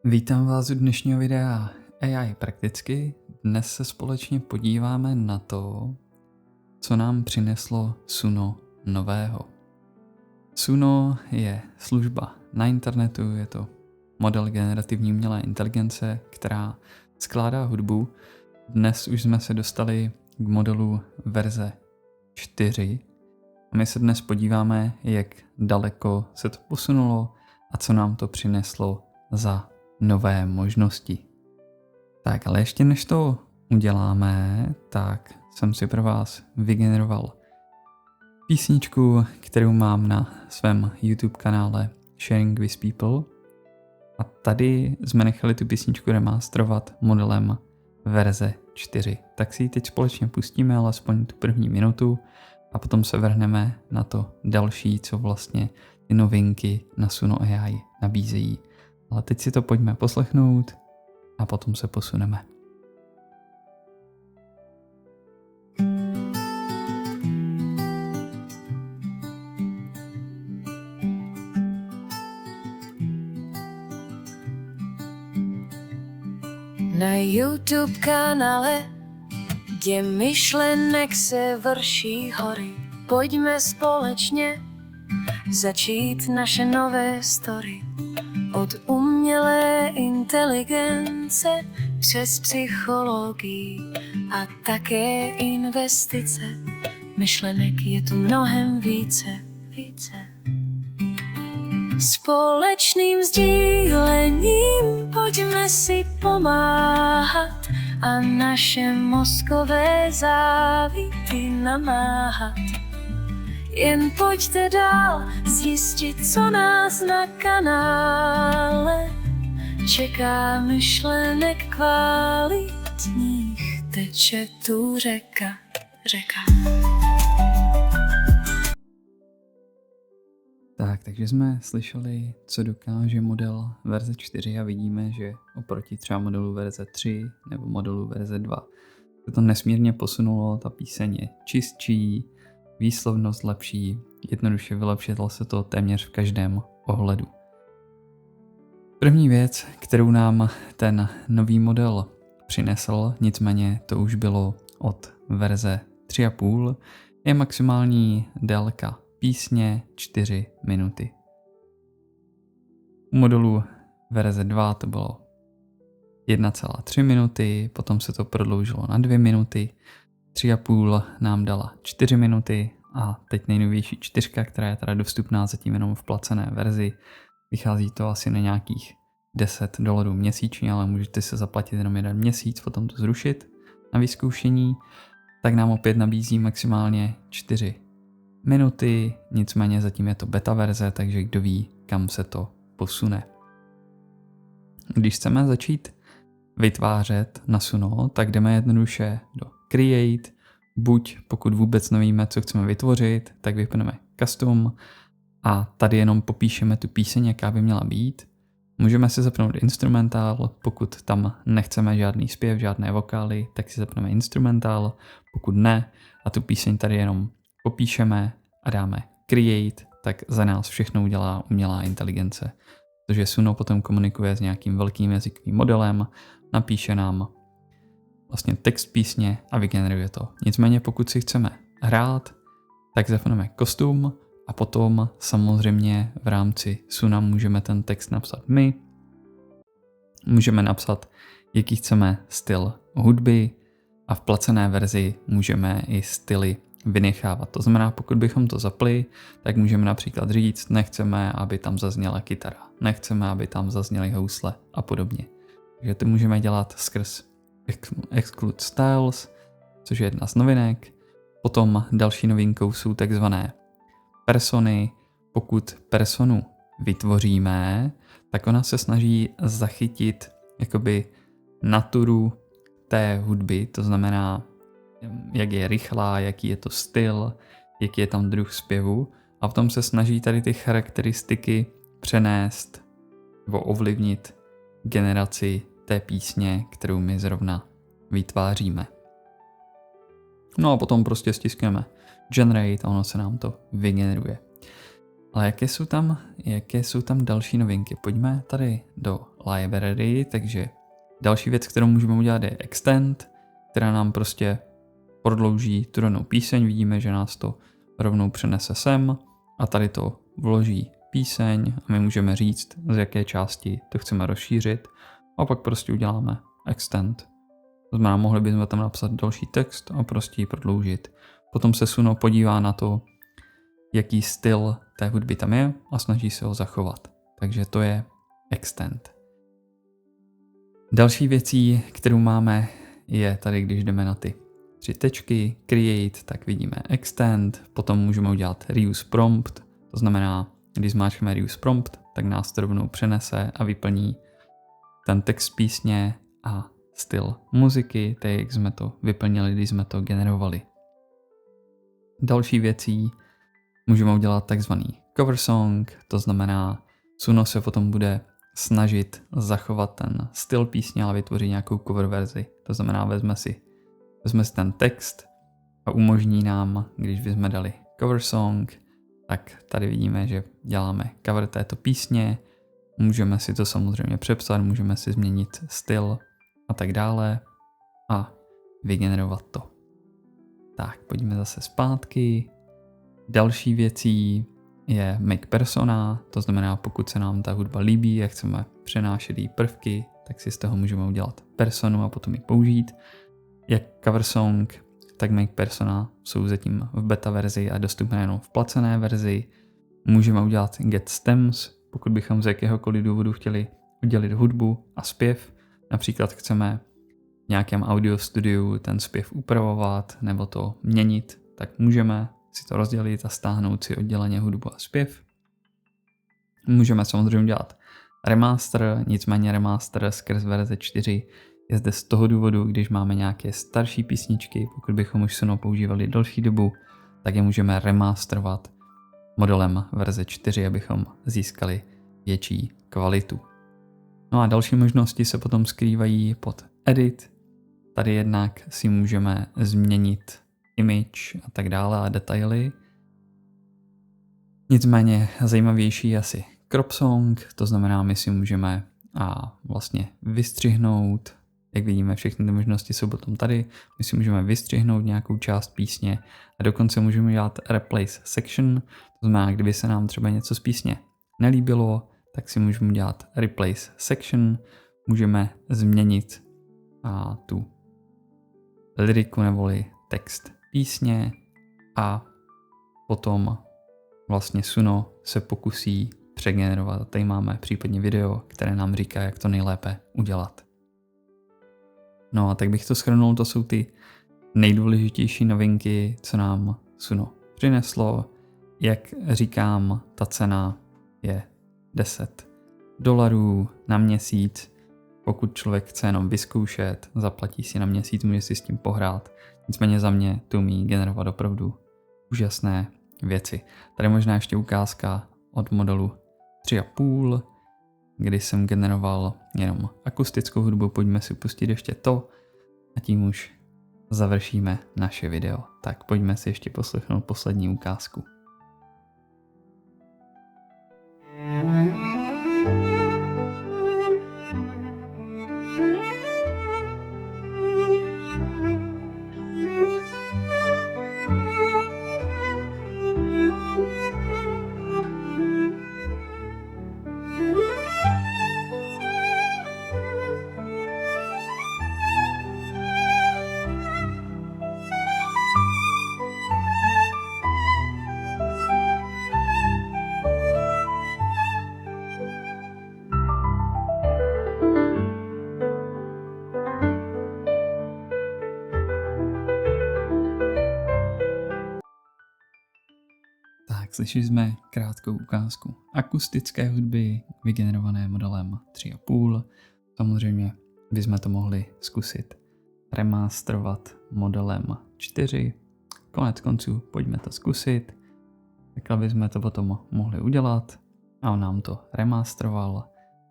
Vítám vás u dnešního videa AI prakticky. Dnes se společně podíváme na to, co nám přineslo Suno nového. Suno je služba na internetu, je to model generativní umělé inteligence, která skládá hudbu. Dnes už jsme se dostali k modelu verze 4 a my se dnes podíváme, jak daleko se to posunulo a co nám to přineslo za nové možnosti. Tak, ale ještě než to uděláme, tak jsem si pro vás vygeneroval písničku, kterou mám na svém YouTube kanále Sharing with People. A tady jsme nechali tu písničku remasterovat modelem verze 4. Tak si ji teď společně pustíme, alespoň tu první minutu, a potom se vrhneme na to další, co vlastně ty novinky na Suno AI nabízejí. Ale teď si to pojďme poslechnout a potom se posuneme. Na YouTube kanále kde myšlenek se vrší hory. Pojďme společně začít naše nové story. Od umělé inteligence přes psychologii a také investice. Myšlenek je tu mnohem více. Společným sdílením pojďme si pomáhat a naše mozkové závity namáhat. Jen pojďte dál zjistit, co nás na kanále čeká. Myšlenek kvalitních teče tu řeka. Takže jsme slyšeli, co dokáže model verze 4 a vidíme, že oproti třeba modelu verze 3 nebo modelu verze 2 se to nesmírně posunulo, ta píseň je čistší, výslovnost lepší, jednoduše vylepšilo se to téměř v každém ohledu. První věc, kterou nám ten nový model přinesl, nicméně to už bylo od verze 3,5, je maximální délka písně 4 minuty. U modelu verze 2 to bylo 1,3 minuty, potom se to prodloužilo na 2 minuty, 3,5 nám dala 4 minuty a teď nejnovější 4, která je teda dostupná zatím jenom v placené verzi. Vychází to asi na nějakých $10 měsíčně, ale můžete se zaplatit jenom 1 měsíc, potom to zrušit na vyzkoušení. Tak nám opět nabízí maximálně 4 minuty, nicméně zatím je to beta verze, takže kdo ví, kam se to posune. Když chceme začít vytvářet na Suno, tak jdeme jednoduše do Create, buď pokud vůbec nevíme, co chceme vytvořit, tak vypneme Custom a tady jenom popíšeme tu píseň, jaká by měla být. Můžeme si zapnout instrumentál, pokud tam nechceme žádný zpěv, žádné vokály, tak si zapneme instrumentál, pokud ne a tu píseň tady jenom popíšeme a dáme Create, tak za nás všechno udělá umělá inteligence. Protože Suno potom komunikuje s nějakým velkým jazykovým modelem, napíše nám vlastně text písně a vygeneruje to. Nicméně pokud si chceme hrát, tak zapneme kostum a potom samozřejmě v rámci Suna můžeme ten text napsat my. Můžeme napsat, jaký chceme styl hudby a v placené verzi můžeme i styly vynechávat. To znamená, pokud bychom to zapli, tak můžeme například říct, nechceme, aby tam zazněla kytara, nechceme, aby tam zazněly housle a podobně. Takže to můžeme dělat skrz Exclude Styles, což je jedna z novinek. Potom další novinkou jsou takzvané persony. Pokud personu vytvoříme, tak ona se snaží zachytit jakoby naturu té hudby, to znamená, jak je rychlá, jaký je to styl, jaký je tam druh zpěvu a v tom se snaží tady ty charakteristiky přenést nebo ovlivnit generaci té písně, kterou my zrovna vytváříme. No a potom prostě stiskneme Generate a ono se nám to vygeneruje. Ale jaké jsou tam další novinky? Pojďme tady do library, takže další věc, kterou můžeme udělat, je extend, která nám prostě prodlouží tu danou píseň. Vidíme, že nás to rovnou přenese sem a tady to vloží píseň a my můžeme říct, z jaké části to chceme rozšířit a pak prostě uděláme extend. To znamená, mohli bychom tam napsat další text a prostě ji prodloužit. Potom se Suno podívá na to, jaký styl té hudby tam je a snaží se ho zachovat. Takže to je extend. Další věcí, kterou máme, je tady, když jdeme na ty 3 tečky, create, tak vidíme extend, potom můžeme udělat reuse prompt, to znamená, když zmáčkneme reuse prompt, tak nás to rovnou přenese a vyplní ten text písně a styl muziky, tak jak jsme to vyplnili, když jsme to generovali. Další věcí můžeme udělat takzvaný cover song, to znamená, Suno se potom bude snažit zachovat ten styl písně, ale vytvořit nějakou cover verzi. To znamená, vezme si ten text a umožní nám, když bychom dali cover song, tak tady vidíme, že děláme cover této písně, můžeme si to samozřejmě přepsat, můžeme si změnit styl a tak dále a vygenerovat to. Tak, pojďme zase zpátky. Další věcí je make persona, to znamená, pokud se nám ta hudba líbí a chceme přenášet její prvky, tak si z toho můžeme udělat personu a potom ji použít. Jak cover song, tak make persona jsou zatím v beta verzi a dostupné jenom v placené verzi. Můžeme udělat get stems, pokud bychom z jakéhokoliv důvodu chtěli udělit hudbu a zpěv. Například chceme v nějakém audio studiu ten zpěv upravovat nebo to měnit, tak můžeme si to rozdělit a stáhnout si odděleně hudbu a zpěv. Můžeme samozřejmě dělat remaster, nicméně remaster skrz verze 4 je zde z toho důvodu, když máme nějaké starší písničky, pokud bychom už Suno používali delší dobu, tak je můžeme remasterovat modelem verze 4, abychom získali větší kvalitu. No a další možnosti se potom skrývají pod edit. Tady jednak si můžeme změnit image a tak dále a detaily. Nicméně zajímavější je asi crop song, to znamená, my si můžeme vlastně vystřihnout, jak vidíme, všechny ty možnosti jsou potom tady, my si můžeme vystřihnout nějakou část písně a dokonce můžeme dělat replace section, to znamená, kdyby se nám třeba něco z písně nelíbilo, tak si můžeme dělat replace section, můžeme změnit tu lyriku neboli text písně a potom vlastně Suno se pokusí přegenerovat. Tady máme případně video, které nám říká, jak to nejlépe udělat. No a tak bych to shrnul, to jsou ty nejdůležitější novinky, co nám Suno přineslo. Jak říkám, ta cena je $10 na měsíc. Pokud člověk chce jenom vyzkoušet, zaplatí si na měsíc, může si s tím pohrát. Nicméně za mě to umí generovat opravdu úžasné věci. Tady možná ještě ukázka od modelu 3,5, kdy jsem generoval jenom akustickou hudbu. Pojďme si pustit ještě to a tím už završíme naše video. Tak pojďme si ještě poslechnout poslední ukázku. Tak slyšeli jsme krátkou ukázku akustické hudby vygenerované modelem 3,5. Samozřejmě bychom to mohli zkusit remasterovat modelem 4. Konec konců pojďme to zkusit. Takhle bychom to potom mohli udělat a on nám to remasteroval.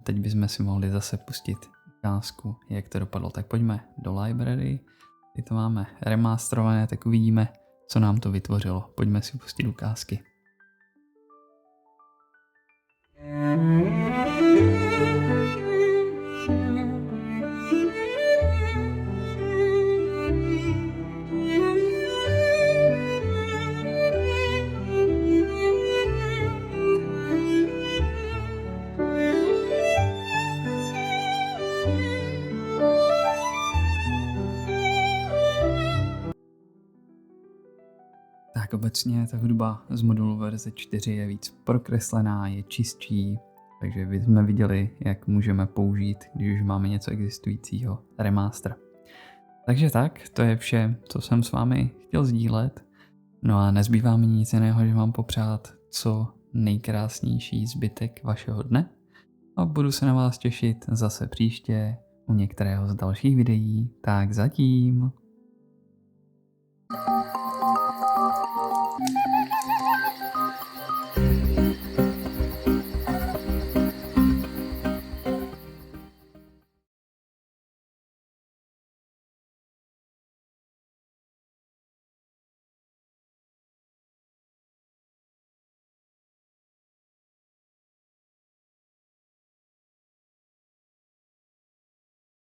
Teď bychom si mohli zase pustit ukázku, jak to dopadlo. Tak pojďme do library. Teď to máme remasterované, tak uvidíme, co nám to vytvořilo. Pojďme si pustit ukázky. Tak obecně ta hudba z modulu verze 4 je víc prokreslená, je čistší, takže jsme viděli, jak můžeme použít, když už máme něco existujícího, remaster. Takže tak, to je vše, co jsem s vámi chtěl sdílet. No a nezbývá mi nic jiného, že vám popřát co nejkrásnější zbytek vašeho dne. A budu se na vás těšit zase příště u některého z dalších videí. Tak zatím.